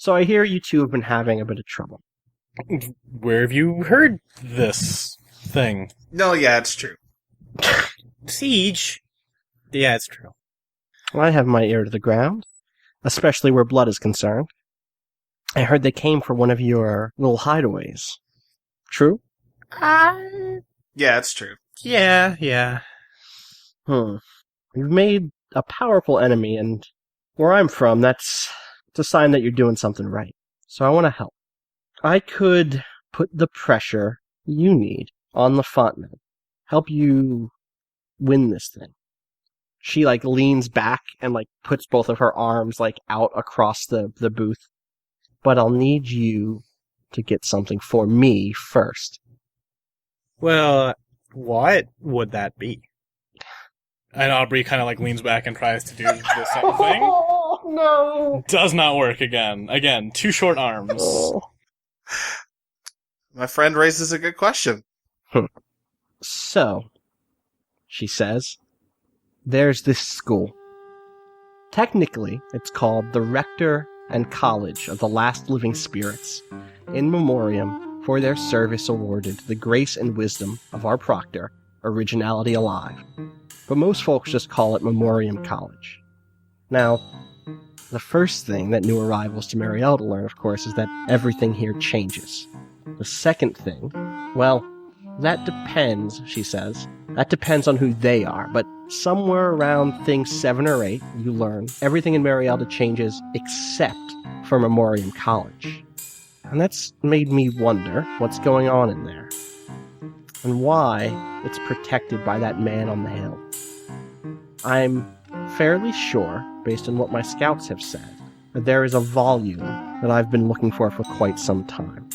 So I hear you two have been having a bit of trouble. Where have you heard this thing? No, yeah, it's true. Siege? Yeah, it's true. I have my ear to the ground, especially where blood is concerned. I heard they came for one of your little hideaways. True? Yeah, it's true. Yeah. You've made a powerful enemy, and where I'm from, it's a sign that you're doing something right. So I want to help. I could put the pressure you need on the Fontmen. Help you win this thing. She, leans back and, puts both of her arms, out across the booth. But I'll need you to get something for me first. Well, what would that be? And Aubrey kind of leans back and tries to do the same thing. Oh, no! Does not work again. Again, 2 short arms. Oh. My friend raises a good question. So, she says, there's this school. Technically, it's called the Rector and College of the Last Living Spirits, in memoriam for their service awarded the grace and wisdom of our proctor, Originality Alive. But most folks just call it Memoriam College. Now, the first thing that new arrivals to Marielda learn, of course, is that everything here changes. The second thing, well, that depends, she says. That depends on who they are, but somewhere around thing 7 or 8, you learn everything in Marielda changes except for Memoriam College. And that's made me wonder what's going on in there, and why it's protected by that man on the hill. I'm fairly sure, based on what my scouts have said, that there is a volume that I've been looking for quite some time.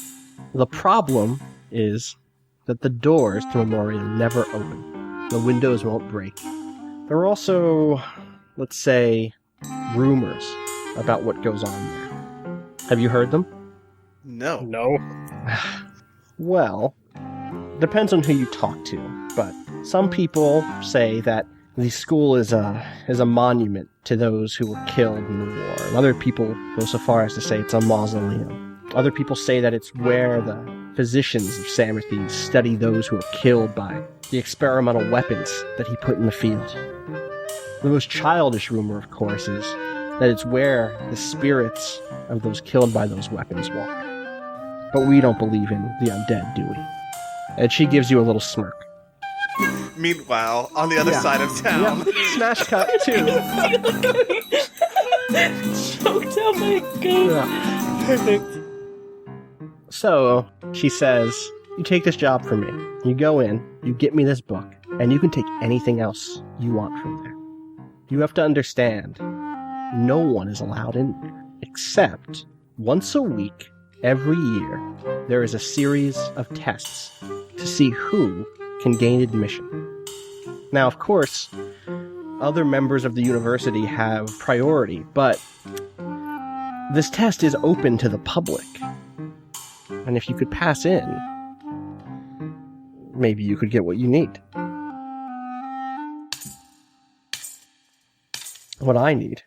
The problem is that the doors to Memoriam never open. The windows won't break. There are also, let's say, rumors about what goes on there. Have you heard them? No. Well, depends on who you talk to, but some people say that the school is a monument to those who were killed in the war, and other people go so far as to say it's a mausoleum. Other people say that it's where the physicians of Samarthes study those who were killed by the experimental weapons that he put in the field. The most childish rumor, of course, is that it's where the spirits of those killed by those weapons walk. But we don't believe in the undead, do we? And she gives you a little smirk. Meanwhile, on the other side of town. Yep. Smash cut, too. Choked out my goat. Yeah. Perfect. So, she says, you take this job from me. You go in, you get me this book, and you can take anything else you want from there. You have to understand, no one is allowed in there, except once a week, every year, there is a series of tests to see who can gain admission. Now, of course, other members of the university have priority, but this test is open to the public. And if you could pass in, maybe you could get what you need. What I need